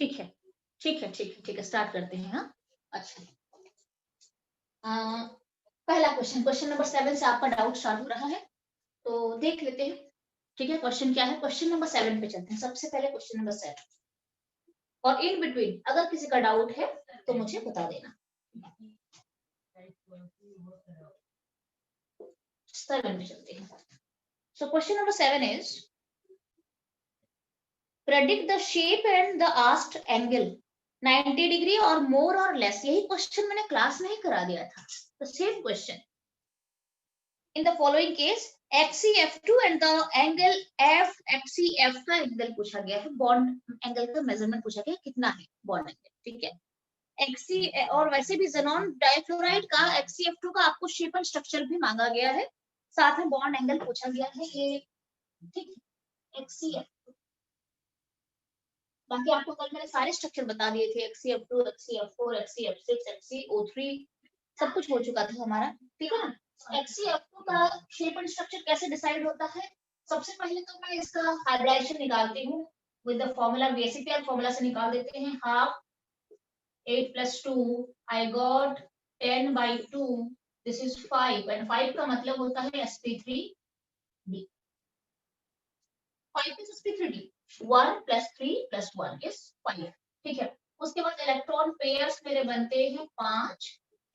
ठीक है ठीक है ठीक है ठीक है, स्टार्ट करते हैं। हाँ अच्छा, पहला क्वेश्चन, क्वेश्चन नंबर 7 से आपका डाउट स्टार्ट हो रहा है, तो देख लेते हैं। ठीक है, क्वेश्चन क्या है, क्वेश्चन नंबर 7 पे चलते हैं। सबसे पहले क्वेश्चन नंबर 7, और इन बिटवीन अगर किसी का डाउट है तो मुझे बता देना। 7 पे चलते हैं। So question number 7 is predict the shape and the asked angle 90 degree और मोर और लेस। यही क्वेश्चन मैंने क्लास में ही करा दिया था, तो same question. In the following case XCF2 and the angle FXCF का एंगल पूछा गया है, बॉन्ड एंगल का मेजरमेंट पूछा गया है, कितना है बॉन्ड एंगल। ठीक है, XC और वैसे भी ज़ेनॉन डाइफ्लोराइड का XCF2 का आपको शेप एंड स्ट्रक्चर भी मांगा गया है, साथ में बॉन्ड एंगल पूछा गया है ये। ठीक है, XCF, बाकी आपको कल मैंने सारे स्ट्रक्चर बता दिए थे, XCF2, XCF4, XCF6, XCO3, सब कुछ हो चुका था हमारा। ठीक है ना। XCF2 का शेप एंड स्ट्रक्चर कैसे डिसाइड होता है, सबसे पहले तो मैं इसका हाइब्रिडाइजेशन निकालती हूँ with the formula, basic formula से निकाल देते हैं। Half 8 + 2 I got 10/2, this is 5 and 5 का मतलब होता है sp3d। 5 is sp3d, 1 + 3 + 1 is 5। ठीक है, उसके बाद इलेक्ट्रॉन पेयर्स मेरे बनते हैं 5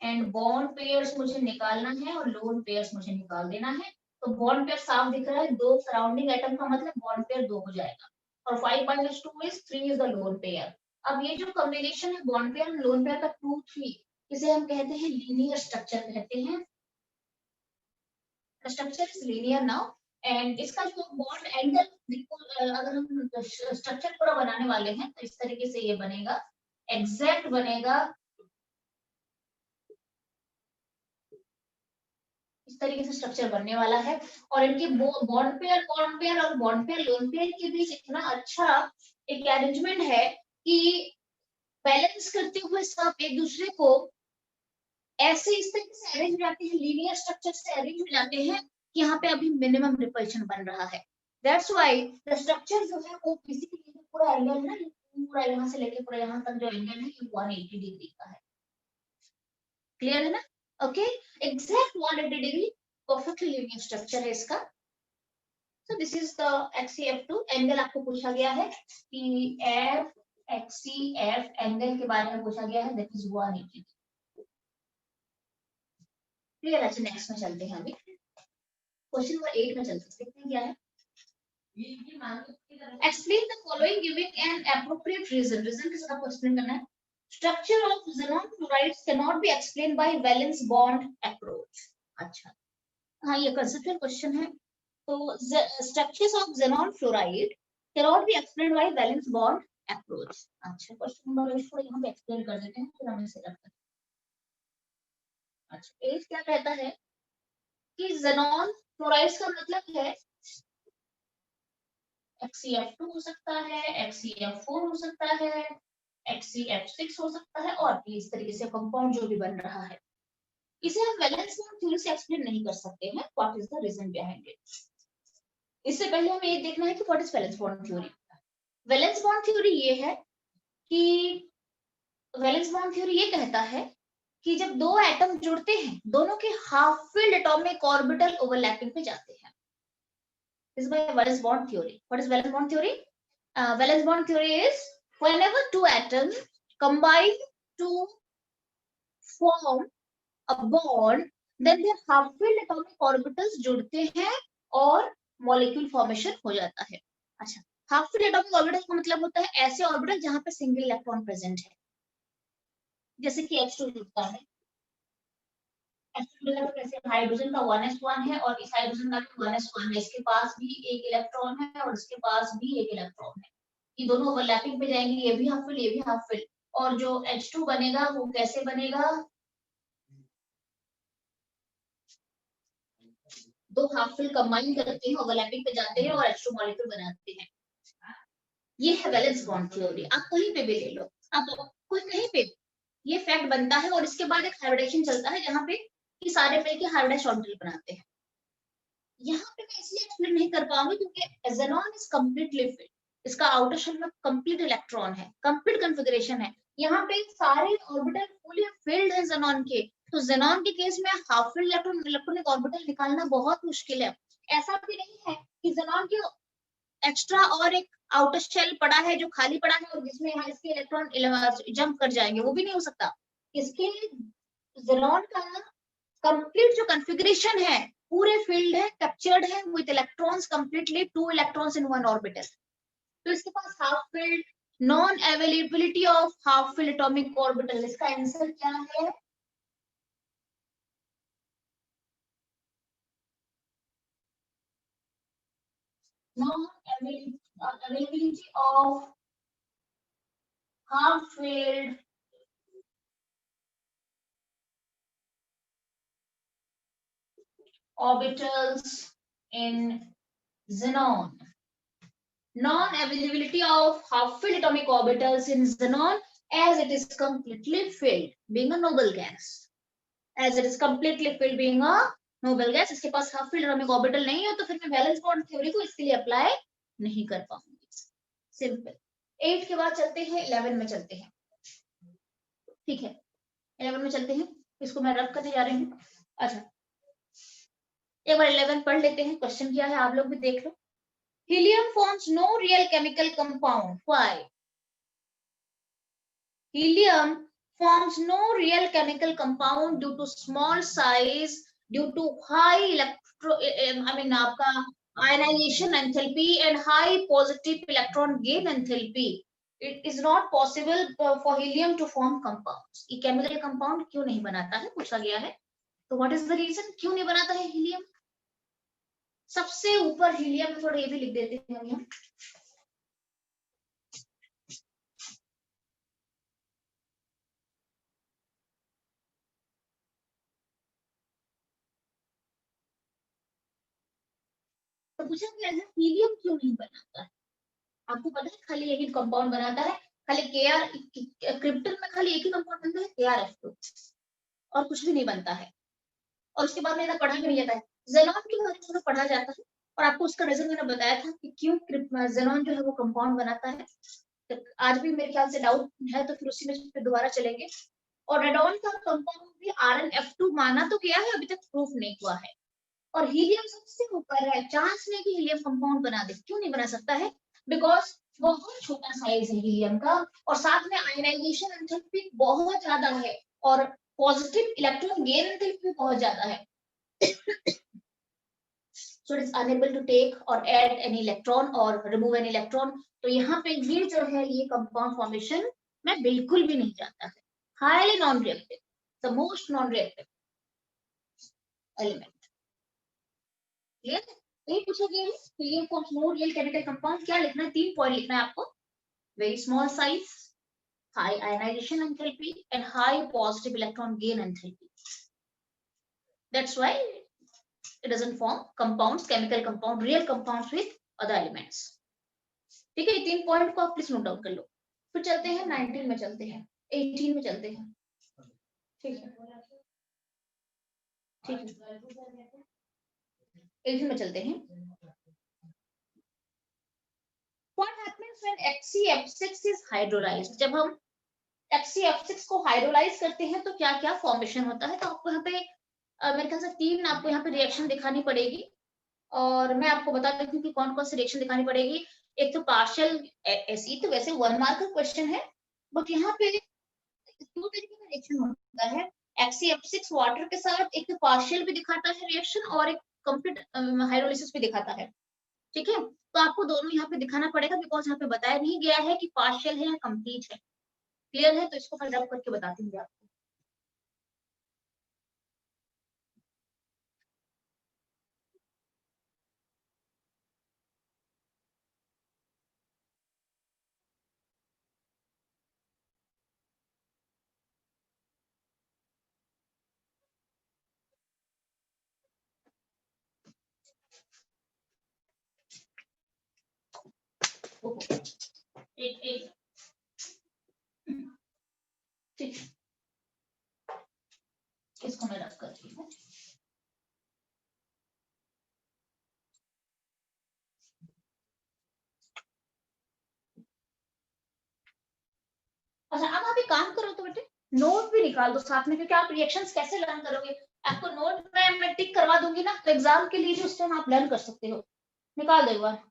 एंड बॉन्ड पेयर्स मुझे निकालना है और लोन पेयर्स मुझे निकाल देना है। तो बॉन्ड पेयर साफ दिख रहा है, 2 सराउंडिंग एटम का मतलब बॉन्ड पेयर 2 हो जाएगा, और 5 - 2 is 3 is the lone pair। अब ये जो कॉम्बिनेशन है बॉन्ड पेयर और लोन पेयर का 2 3, इसे हम कहते हैं लीनियर स्ट्रक्चर कहते हैं। Structure is linear now, and इसका जो बॉन्ड एंगल बिल्कुल अगर हम स्ट्रक्चर पूरा बनाने वाले हैं तो इस तरीके से ये बनेगा, एग्जैक्ट बनेगा, इस तरीके से स्ट्रक्चर बनने वाला है। और इनके बॉन्ड पेयर और बॉन्ड पेयर लोन पेयर के बीच इतना अच्छा एक अरेंजमेंट है कि बैलेंस करते हुए सब एक दूसरे को ऐसे इस तरीके से अरेंज हो जाते हैं, लीनियर स्ट्रक्चर से अरेंज हो जाते हैं कि यहाँ पे अभी मिनिमम रिपल्शन बन रहा है। दैट्स व्हाई द स्ट्रक्चर जो है वो बेसिकली पूरा एंगल है ना, पूरा यहाँ से लेके पूरा यहाँ तक जो एंगल है ये 180 डिग्री का है। क्लियर है ना? Okay, exact 180 degree perfectly linear structure है इसका। So this is the XCF2 angle. आपको पूछा गया है कि FXCF एंगल के बारे में पूछा गया है, दैट इज 180। क्लियर है? नेक्स्ट में चलते हैं, अभी क्वेश्चन नंबर 8 में चलते हैं, देखते हैं क्या है। Explain the following giving an appropriate reason। Reason किस तरह को एक्सप्लेन करना है। Structure of xenon fluorides cannot be explained by valence bond approach। अच्छा, हाँ ये कंसेप्चुअल क्वेश्चन है। तो structures of xenon fluoride cannot be explained by valence bond approach। अच्छा, क्वेश्चन नंबर 8 को यहाँ पे एक्सप्लेन कर देते हैं, फिर हम इसे करते हैं। अच्छा, 8 क्या कहता है कि xenon fluorides का मतलब है XCF2 हो सकता है, XCF4 हो सकता है, XCF6 हो सकता है, और भी इस तरीके से कंपाउंड जो भी बन रहा है, इसे हम वैलेंस बॉन्ड थ्योरी से एक्सप्लेन नहीं कर सकते हैं। What is the reason behind it. इससे पहले हमें ये देखना है कि what is valence bond theory. Valence bond theory ये है कि वैलेंस बॉन्ड थ्योरी ये कहता है कि जब दो एटम जुड़ते हैं, दोनों के half filled atomic orbital overlapping पे जाते हैं। This is by valence bond theory. What is valence bond theory? Valence bond theory is whenever two atoms combine to form a bond, then their half-filled atomic orbitals जुड़ते हैं और molecule formation हो जाता है। अच्छा, half-filled atomic orbital का मतलब होता है ऐसे ऑर्बिटल जहां पे सिंगल इलेक्ट्रॉन प्रेजेंट है, जैसे कि H2 जुड़ता है। कैसे हाइड्रोजन का 1s1 है और इस हाइड्रोजन का भी 1s1 है, इसके पास भी एक इलेक्ट्रॉन है और इसके पास भी एक इलेक्ट्रॉन है, ये दोनों ओवरलैपिंग पे जाएंगे, ये भी हाफ फिल ये भी हाफ फिल। और जो H2 बनेगा वो कैसे बनेगा, दो हाफ फिल कंबाइन करते हैं, ओवरलैपिंग पे जाते हैं और H2 मॉलिक्यूल बनाते हैं। ये है वैलेंस बॉन्ड थ्योरी। आप कहीं पे भी ले लो, आप कोई कहीं पे ये फैक्ट बनता है और इसके बाद एक हाइब्रिडेशन चलता है जहां पे कि सारे मिलकर हाइब्रिडाइज्ड ऑर्बिटल बनाते हैं। यहाँ पे मैं इसलिए एक्सप्लेन नहीं कर पाऊंगी क्योंकि xenon इज कंप्लीटली फिल्ड, इसका आउटर शेल में कंप्लीट इलेक्ट्रॉन है, कंप्लीट कॉन्फ़िगरेशन है। यहाँ पे सारे ऑर्बिटल फुली फिल्ड है ज़ेनॉन के। तो ज़ेनॉन के केस में हाफ फिल्ड इलेक्ट्रॉनिक ऑर्बिटल निकालना बहुत मुश्किल है। ऐसा भी नहीं है कि ज़ेनॉन के एक्स्ट्रा और एक आउटर शेल पड़ा है जो खाली पड़ा है और जिसमें यहाँ इसके इलेक्ट्रॉन जंप कर जाएंगे, वो भी नहीं हो सकता। इसके ज़ेनॉन का कंप्लीट जो कॉन्फ़िगरेशन है पूरे फील्ड है, कैप्चर्ड है with electrons completely, 2 electrons in 1 orbital. तो इसके पास half filled, non availability of half filled atomic orbital, इसका आंसर क्या है? Non availability of half filled orbitals in xenon. Non-availability of half-filled atomic orbitals in xenon as it is completely filled, being a noble gas. As it is completely filled, being a noble gas, इसके पास half-filled atomic orbital नहीं है तो फिर मैं valence bond theory को इसके लिए apply नहीं कर पाऊंगी। सिंपल। 8 के बाद चलते हैं 11 में चलते हैं। ठीक है, 11 में चलते हैं, इसको मैं रब करने जा रही हूँ। अच्छा, एक बार 11 पढ़ लेते हैं, क्वेश्चन क्या है आप लोग भी देख लो। Helium forms no real chemical compound. Why? Helium forms no real chemical compound due to small size, due to high आपका ionization enthalpy and high positive electron gain enthalpy. It is not possible for helium to form compounds. ये chemical compound क्यों नहीं बनाता है, पूछा गया है। तो what is the reason, क्यों नहीं बनाता है helium? सबसे ऊपर हीलियम में थोड़ा ये भी लिख देते हैं हम। तो पूछा गया है हीलियम क्यों नहीं बनाता है? आपको पता है खाली एक ही कंपाउंड बनाता है, खाली Kr, क्रिप्टन में खाली एक ही कंपाउंड बनता है KrF2, और कुछ भी नहीं बनता है। और उसके बाद में इतना पढ़ा भी नहीं जाता है। ज़ेनॉन के बारे में पढ़ा जाता है और आपको उसका रीजन मैंने बताया था कि क्यों ज़ेनॉन जो है वो कंपाउंड बनाता है। तो आज भी मेरे ख्याल से डाउट है तो फिर उसी में फिर दोबारा चलेंगे। और रेडॉन का कंपाउंड भी RnF2 माना तो गया है, अभी तक प्रूफ नहीं हुआ है। और हीलियम सबसे ऊपर है, चांस नहीं कि हीलियम कंपाउंड बना दे। क्यों नहीं बना सकता है? बिकॉज बहुत छोटा साइज है हीलियम का और साथ में आयनाइजेशन एंथैल्पी बहुत ज्यादा है और पॉजिटिव इलेक्ट्रॉन गेन एंथैल्पी बहुत ज्यादा है। So it is unable to take or add any electron or remove any electron. तो यहाँ पे ये जो है ये कंपाउंड फॉर्मेशन में बिल्कुल भी नहीं जाता है। Highly non reactive, the most non reactive element. Clear है? यही पूछा गया है helium forms no real chemical compound. क्या लिखना है? 3 पॉइंट लिखना है आपको। Very small size, high ionisation enthalpy and high positive electron gain enthalpy. That's why it doesn't form compounds, chemical compound, real compounds with other elements. ठीक है, ये 3 point को आप प्लीज नोट डाउन कर लो। फिर चलते हैं 19 में, चलते हैं 18 में, चलते हैं। ठीक है, ठीक है, 18 में चलते हैं। What happens when HCF6 is hydrolyzed? जब हम HCF6 को हाइड्रोलाइज करते हैं तो क्या क्या फॉर्मेशन होता है? तो आपको यहाँ पे मेरे ख्याल से 3 आपको यहाँ पे रिएक्शन दिखानी पड़ेगी और मैं आपको बता देती हूँ कि कौन कौन सी रिएक्शन दिखानी पड़ेगी। एक तो पार्शियल एसिड, तो वैसे 1 मार्क का क्वेश्चन है, बट यहाँ पे 2 तरीके का रिएक्शन होता है। HCF6 वाटर के साथ एक तो पार्शियल भी दिखाता है रिएक्शन और एक कंप्लीट हाइड्रोलिसिस भी दिखाता है। ठीक है, तो आपको दोनों यहाँ पे दिखाना पड़ेगा बिकॉज यहाँ पे बताया नहीं गया है कि पार्शियल है या कंप्लीट है। क्लियर है? तो इसको मैं रब करके बताती हूँ आपको। एक ठीक, इसको मैं रब करती हूँ। नोट भी निकाल दो साथ में, क्योंकि आप रिएक्शंस कैसे लर्न करोगे, आपको नोट में मैं टिक करवा दूंगी ना, तो एग्जाम के लिए भी उस टाइम आप लर्न कर सकते हो। निकाल दो एक बार।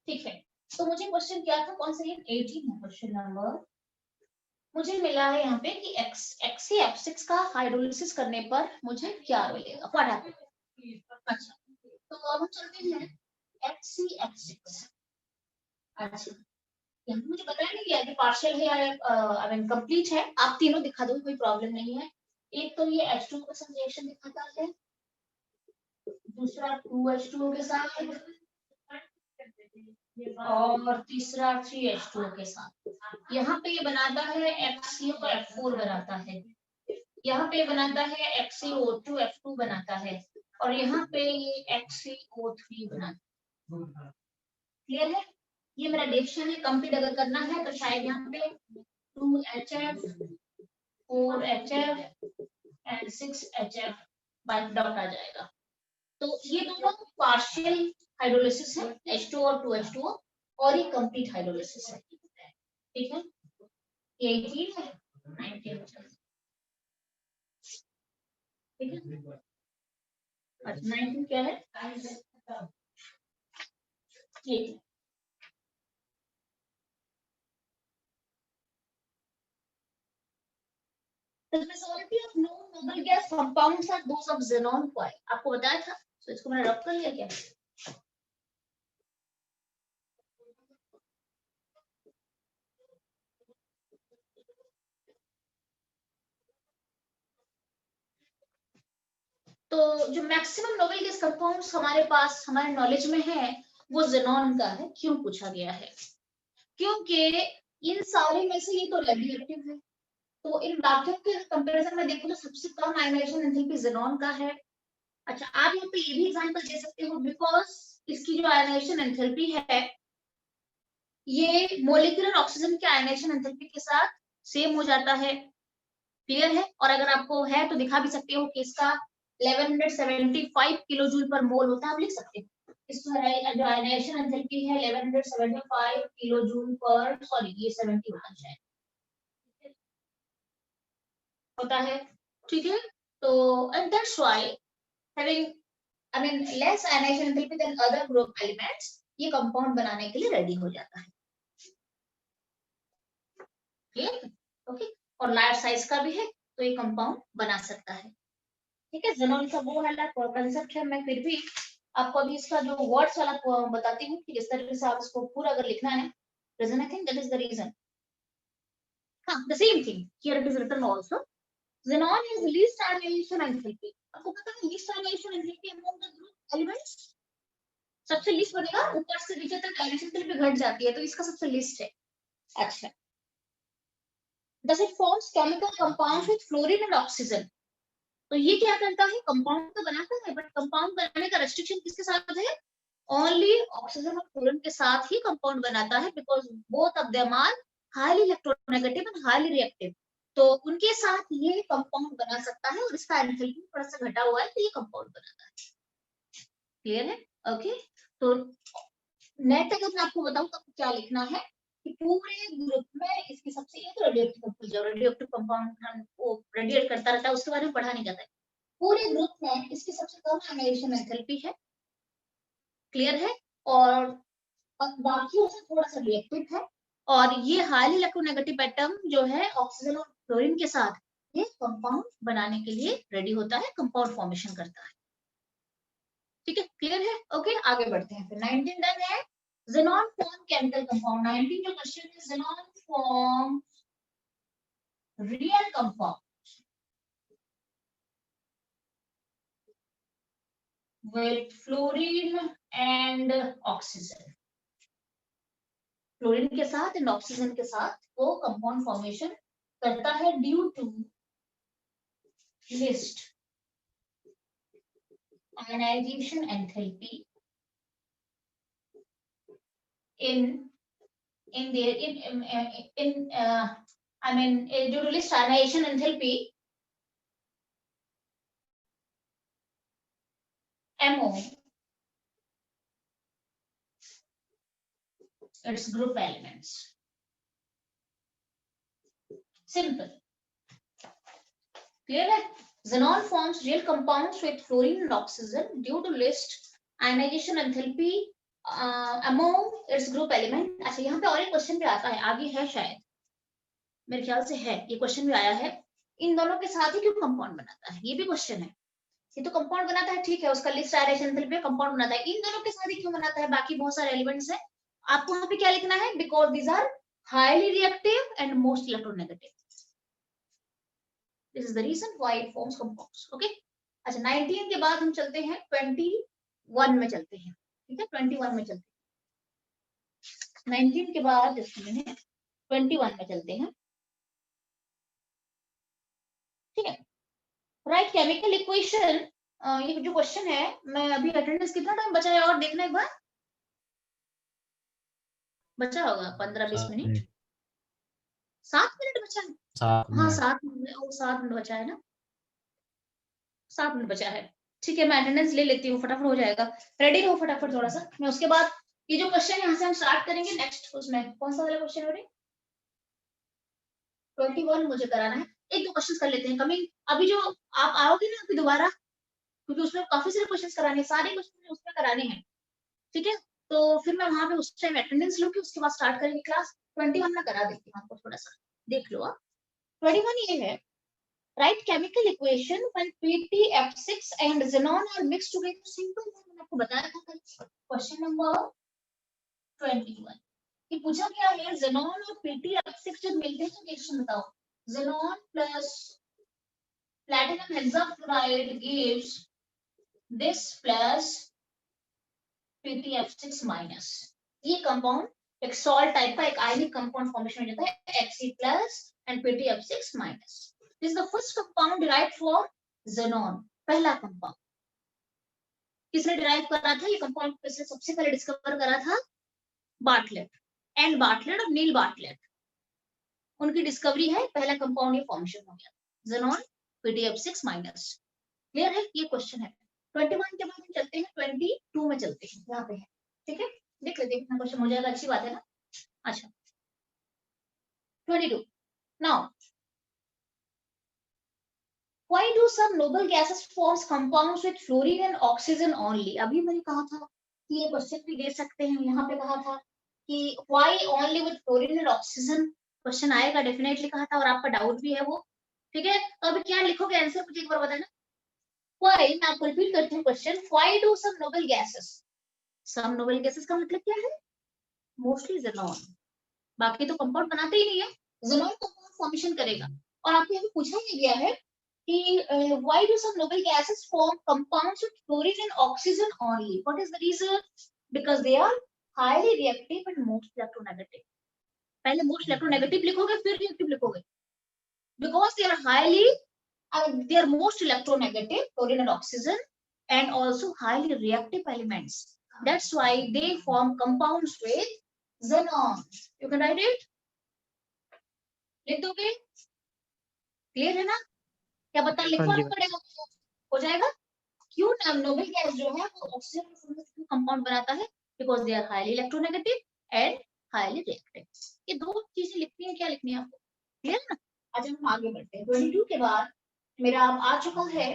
ठीक है, तो मुझे क्वेश्चन क्या था, कौन सा, ये 18 है क्वेश्चन नंबर। मुझे मिला है यहाँ पे कि XCF6 का हाइड्रोलिसिस करने पर मुझे क्या मिलेगा, व्हाट हैपेंस। अच्छा, तो अब हम चलते हैं XCF6। अच्छा, यहाँ मुझे बताया नहीं गया कि पार्शियल है या आई मीन कंप्लीट है, आप तीनों दिखा दो, कोई प्रॉब्लम नहीं है। एक तो ये H2 का रिएक्शन दिखाता है, दूसरा 2H2O के साथ, और तीसरा 3H2O के साथ। यहाँ पे ये बनाता है XCO4 बनाता है, यहाँ पे बनाता है XCO2 F2 बनाता है, और यहाँ पे ये XCO3 बनाता है। क्लियर है, ये मेरा डिविजन है, कंप्लीट अगर करना है तो शायद यहाँ पे 2HF 4HF and 6HF bye dot आ जाएगा। तो ये दोनों पार्शियल हाइड्रोलिसिस है, H2 और 2H2O, और ये कंप्लीट हाइड्रोलिसिस है। ठीक है, ये 18 है, 19 ठीक है। अच्छा, 19 क्या है, ये the majority of known noble gas compounds are those of xenon coil, आपको बताया था, तो इसको मैंने रब कर लिया क्या। तो जो मैक्सिमम नोबेल गैस कंपाउंड्स हमारे पास हमारे नॉलेज में है वो जेनॉन का है। क्यों पूछा गया है, क्योंकि इन सारे में से ये तो रेडियो एक्टिव है, तो इन बाकियों के कंपैरिजन में देखो तो सबसे कम आयनाइजेशन एंथैल्पी जेनॉन का है। अच्छा, आप यहाँ पे ये भी एग्जांपल दे सकते हो, बिकॉज इसकी जो आयनाइजेशन एंथैल्पी है ये मॉलिक्यूलर ऑक्सीजन के आयनाइजेशन एंथैल्पी के साथ सेम हो जाता है। क्लियर है, और अगर आपको है तो दिखा भी सकते हो कि इसका 1175 किलो जूल पर मोल होता है, आप लिख सकते हो। इसका जो आयनाइजेशन एंथैल्पी है 1175 किलो जूल पर, सॉरी ये 70 होना चाहिए, होता है। ठीक है, तो and that's why having I mean less ionisation enthalpy than other group elements, ये कंपाउंड बनाने के लिए रेडी हो जाता है। क्लियर, ओके, और लार्ज साइज का भी है तो ये कंपाउंड बना सकता है। ठीक है, जेनॉन का वो वाला कंसेप्ट है, मैं फिर भी आपको अभी इसका जो वर्ड्स वाला बताती हूँ कि किस तरीके से आप इसको पूरा अगर लिखना है। Reason I think that is the reason, हाँ the same thing here it is written also. xenon is least annihilation enthalpy, आपको पता है least annihilation enthalpy among the group elements, सबसे लीस्ट बनेगा, ऊपर से नीचे तक annihilation enthalpy घट जाती है, तो इसका सबसे लीस्ट है। अच्छा, does it forms chemical compounds with fluorine and oxygen, तो ये क्या करता है, कंपाउंड तो बनाता है, बट कंपाउंड बनाने का रेस्ट्रिक्शन किसके साथ है, ओनली ऑक्सीजन और फ्लोरीन के साथ ही कंपाउंड बनाता है, because both of them are highly electronegative and highly reactive, तो उनके साथ ये कंपाउंड बना सकता है, और इसका एंथैल्पी थोड़ा सा घटा हुआ है तो ये कंपाउंड बनाता है। क्लियर है, ओके। तो नेट अगर मैं आपको बताऊं तो क्या लिखना है कि पूरे ग्रुप में इसकी सबसे, ये तो रेडियोएक्टिव कंपाउंड वो रेडिएट करता रहता है, उसके बारे में पढ़ा नहीं जाता है। पूरे ग्रुप में इसकी सबसे कम आयनाइजेशन एंथैल्पी है। क्लियर है, और बाकियों से थोड़ा सा रिएक्टिव है, और ये हाईली इलेक्ट्रोनेगेटिव एटम जो है ऑक्सीजन और क्लोरीन के साथ ये कंपाउंड बनाने के लिए रेडी होता है, कंपाउंड फॉर्मेशन करता है। ठीक है, क्लियर है, ओके, आगे बढ़ते हैं। फिर 19 डन है, xenon form chemical compound। 19 जो क्वेश्चन है, xenon form real compound with fluorine and oxygen, fluorine के साथ एंड ऑक्सीजन के साथ वो कंपाउंड फॉर्मेशन करता है due to least ionization enthalpy in their in I mean due to list ionization enthalpy MO its group elements. Simple. Clear है? Xenon forms real compounds with fluorine and oxygen due to least ionization enthalpy among its group element. अच्छा, यहाँ पे और एक question भी आता है, आगे है शायद, मेरे ख्याल से है, ये क्वेश्चन भी आया है, इन दोनों के साथ ही क्यों कंपाउंड बनाता है, ये भी क्वेश्चन है। ये तो कंपाउंड बनाता है, ठीक है, उसका लिस्ट आयरेशन एंथैल्पी कंपाउंड बनाता है, इन दोनों के साथ ही क्यों बनाता है, बाकी बहुत सारे एलिमेंट्स हैं, आपको यहाँ पे क्या लिखना है, because these are highly reactive and most electronegative, this is the reason why it forms compounds. Okay, अच्छा 19 के बाद हम चलते हैं 21 में चलते हैं, ठीक है, 21 में चलते हैं, 19 के बाद 21 में चलते हैं, ठीक है। राइट केमिकल इक्वेशन, ये जो क्वेश्चन है, मैं अभी अटेंडेंस कितना टाइम बचा है और देखना एक बार, बचा होगा 15-20 मिनट, 7 मिनट बचा है, हाँ 7 मिनट बचा है ना, 7 मिनट बचा है, ठीक है, मैं अटेंडेंस ले लेती हूँ, फटाफट हो जाएगा, रेडी रहो फटाफट थोड़ा सा, मैं उसके बाद ये जो क्वेश्चन यहाँ से हम स्टार्ट करेंगे नेक्स्ट, उसमें कौन सा वाला क्वेश्चन है 21 मुझे कराना है, एक दो क्वेश्चन कर लेते हैं, कमिंग अभी जो आप आओगे ना अभी दोबारा, क्योंकि उसमें काफी सारे क्वेश्चन कराने हैं, सारे क्वेश्चन उसमें कराने हैं, ठीक है, तो फिर मैं वहां पे उस टाइम अटेंडेंस लूंगी, उसके बाद स्टार्ट करेंगे क्लास। 21 में करा देती हूँ आपको, थोड़ा सा देख लो आप। 21 ये है, right chemical equation when PtF6 and xenon are mixed together, simple है, मैंने आपको बताया था कल, क्वेश्चन नंबर 21 ये पूछा गया है, xenon और PtF6 जब मिलते हैं तो रिएक्शन बताओ, xenon plus platinum hexafluoride gives this plus PtF6 minus, ये कंपाउंड एक सॉल्ट टाइप का एक आयनिक कंपाउंड फॉर्मेशन हो जाता है Xe plus and PtF6 minus, this is the first compound derived for xenon, पहला कंपाउंड किसने डिराइव करा था, ये कंपाउंड किसने सबसे पहले डिस्कवर करा था, बार्टलेट, एंड बार्टलेट और नील बार्टलेट, उनकी डिस्कवरी है, पहला कंपाउंड ये फॉर्मेशन हो गया xenon PtF6 माइनस, क्लियर है, ये क्वेश्चन है। 21 के बाद हम चलते हैं 22 में चलते हैं, यहाँ पे है, ठीक है, देख लेते हैं कितना क्वेश्चन हो जाएगा, अच्छी बात है ना। अच्छा 22 now why do some noble gases forms compounds with fluorine and oxygen only, अभी मैंने कहा था कि ये क्वेश्चन भी दे सकते हैं, यहाँ पे कहा था कि why only with fluorine and oxygen, question आएगा डेफिनेटली कहा था, और आपका डाउट भी है वो, ठीक है, तो अभी क्या लिखोगे आंसर मुझे एक बार बताना, why, मैं आपको रिपीट करती हूँ question, why do some noble gases, some noble gases का मतलब क्या है, मोस्टली xenon, बाकी तो कंपाउंड बनाते ही नहीं है, xenon कंपाउंड फॉर्मेशन करेगा, और आपको यहाँ पे पूछा ही गया है कि why do some noble gases form compounds with fluorine and oxygen only, what is the reason, because they are highly reactive and most electronegative, पहले most electronegative लिखोगे फिर reactive लिखोगे, because they are highly they are most electronegative, fluorine and oxygen, and also highly reactive elements, that's why they form compounds with xenon, you can write it, लिख दोगे, clear है ना, क्या बता लिखवाना पड़ेगा, हो जाएगा, क्यों नोबल गैस जो है वो ऑक्सीजन कंपाउंड बनाता है, because they are highly electronegative and highly reactive, ये दो चीजें लिखनी है, क्या लिखनी है आपको, क्लियर ना। आज हम आगे बढ़ते हैं, 22 के बाद मेरा आ चुका है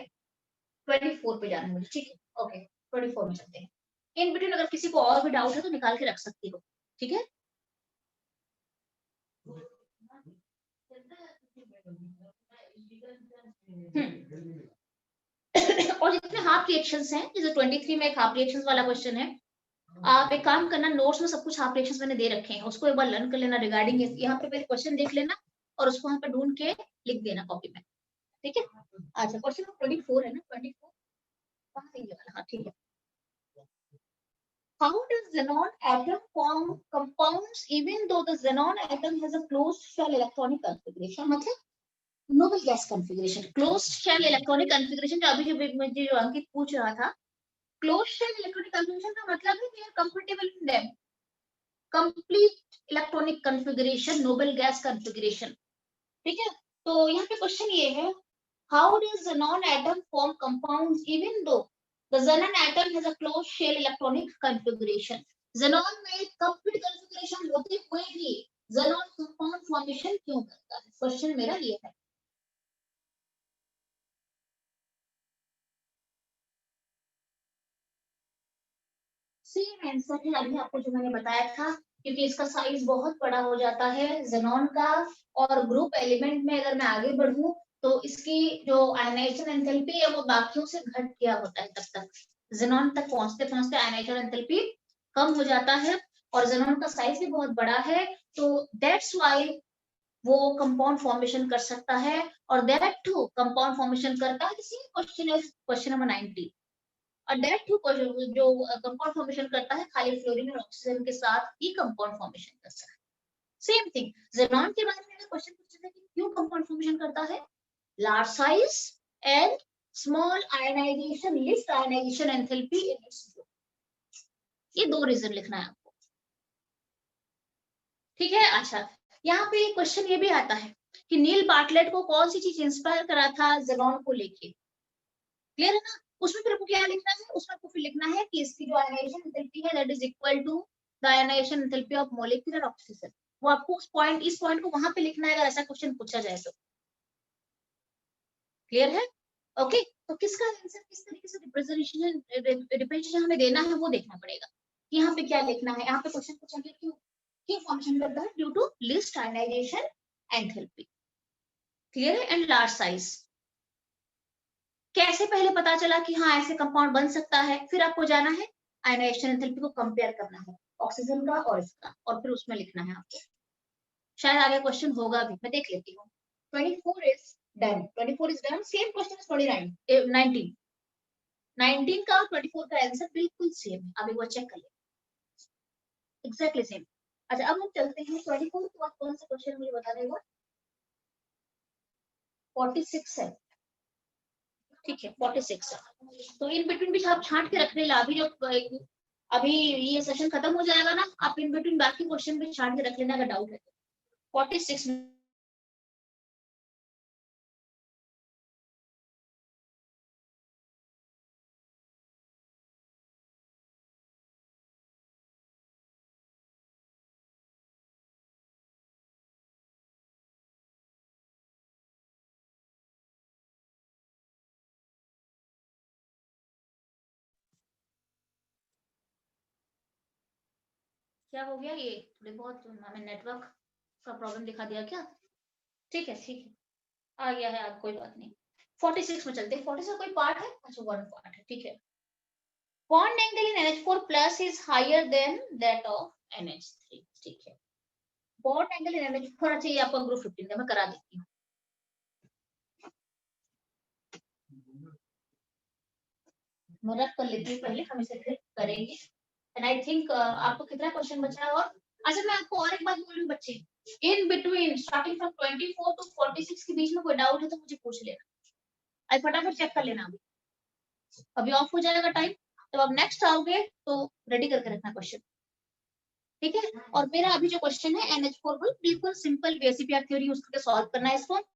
24 पे जाना मुझे, ठीक है, ओके 24 में चलते हैं, इन बिटवीन अगर किसी को और भी डाउट है तो निकाल के रख सकती हो, ठीक है। और जितने हाफ रिएक्शंस हैं, जैसे 23 में एक हाफ रिएक्शंस वाला क्वेश्चन है, आप एक काम करना, नोट्स में सब कुछ हाफ रिएक्शंस मैंने दे रखे हैं, उसको एक बार लर्न कर लेना रिगार्डिंग, यहाँ पे क्वेश्चन देख लेना और उसको वहां पे ढूंढ के लिख देना कॉपी में, ठीक है। अच्छा क्वेश्चन 24 है ना, 24 कहाँ है ये वाला, हाँ ठीक है, how does xenon atom form compounds even though the xenon atom has a closed shell electronic configuration, मतलब noble gas configuration, closed shell electronic configuration, जो अभी मुझे जो अंकित पूछ रहा था, क्लोज्ड शेल इलेक्ट्रॉनिक कॉन्फ़िगरेशन का मतलब है कि we are comfortable in them, complete electronic configuration, noble gas configuration, ठीक है। तो यहाँ पे क्वेश्चन ये है, how does xenon atom form compounds even though the xenon atom has a closed shell electronic configuration, xenon में कंप्लीट कॉन्फ़िगरेशन होते हुए भी ज़ेनॉन कंपाउंड फॉर्मेशन क्यों करता है? क्वेश्चन मेरा ये है। सेम आंसर है अभी आपको जो मैंने बताया था, क्योंकि इसका साइज बहुत बड़ा हो जाता है ज़ेनॉन का, और ग्रुप एलिमेंट में अगर मैं आगे बढ़ूँ तो इसकी जो आयनाइजेशन एंथैल्पी है वो बाकियों से घट गया होता है तब तक। ज़ेनॉन तक पहुँचते-पहुँचते आयनाइजेशन एंथैल्पी कम हो जाता है और ज़ेनॉन का साइज भी बहुत बड़ा है, तो दैट्स व्हाई वो कंपाउंड फॉर्मेशन कर सकता है, और दैट टू कंपाउंड फॉर्मेशन करता है। इसी क्वेश्चन है क्वेश्चन नंबर 90। और दैट टू जो कंपाउंड फॉर्मेशन करता है खाली फ्लोरीन और ऑक्सीजन के साथ ही कंपाउंड फॉर्मेशन करता है। सेम थिंग ज़ेनॉन के बारे में अगर क्वेश्चन पूछा जाए कि क्यों कंपाउंड फॉर्मेशन करता है, large size and small ionization least ionization enthalpy in its group, ये दो रीजन लिखना है आपको। ठीक है, अच्छा यहाँ पे क्वेश्चन ये भी आता है कि नील बार्टलेट को कौन सी चीज इंस्पायर करा था ज़ेनॉन को लेके, क्लियर है ना? उसमें फिर आपको क्या लिखना है, उसमें आपको फिर लिखना है कि इसकी जो आयनाइजेशन एंथैल्पी है that is equal to the ionization enthalpy of molecular oxygen. वो आपको उस पॉइंट को वहां पे लिखना है अगर ऐसा क्वेश्चन पूछा जाए तो। क्लियर है? ओके, तो किसका आंसर किस तरीके से रिप्रेजेंटेशन हमें देना है वो देखना पड़ेगा। यहाँ पे क्या लिखना है, यहाँ पे क्वेश्चन पूछा गया क्यों क्यों फॉर्मेशन करता है, due to least ionization enthalpy. Clear है? And large size. कैसे पहले पता चला कि हाँ ऐसे कंपाउंड बन सकता है, फिर आपको जाना है आयनाइजेशन एंथैल्पी को कंपेयर करना है ऑक्सीजन का और इसका, और फिर उसमें लिखना है आपको। शायद आगे क्वेश्चन होगा भी, मैं देख लेती हूँ। 24 is done, 24 is done. Same question is 29 19 19 का और 24 का आंसर बिल्कुल सेम है, अब एक बार चेक कर ले, एग्जैक्टली सेम। अच्छा अब हम चलते हैं 24 के बाद कौन सा क्वेश्चन मुझे बता देगा। 46 है, ठीक है 46 है। तो इन बिटवीन भी आप छांट के रख लेना, अभी जो अभी ये सेशन खत्म हो जाएगा ना, आप इन बिटवीन बाकी क्वेश्चन भी छांट के रख लेना अगर डाउट है तो। 46 क्या हो गया, ये थोड़ी बहुत हमें नेटवर्क का प्रॉब्लम दिखा दिया क्या? ठीक है ठीक है, आ गया है, आप कोई बात नहीं। 46 में चलते हैं। 46 कोई पार्ट है? अच्छा वन पार्ट है, ठीक है। Bond angle in NH4 plus is higher than that of NH3, ठीक है। बॉन्ड एंगल इन NH4 होना चाहिए आपको ग्रुप 15 का, मैं करा देती हूँ। मैं रख कर लेती हूँ पहले, हम इसे फिर करेंगे। एंड आई थिंक आपको कितना क्वेश्चन बचा है और अच्छा मैं आपको और एक बात बोल रही हूँ बच्चे, in between starting from 24 to 46 के बीच में कोई डाउट है तो मुझे पूछ लेना, आई फटाफट चेक कर लेना। अभी ऑफ हो जाएगा टाइम, तब आप नेक्स्ट आओगे तो रेडी करके रखना क्वेश्चन, ठीक है। और मेरा अभी जो क्वेश्चन है NH4 बिल्कुल सिंपल बेसिक थ्योरी यूज करके सॉल्व करना है इसको।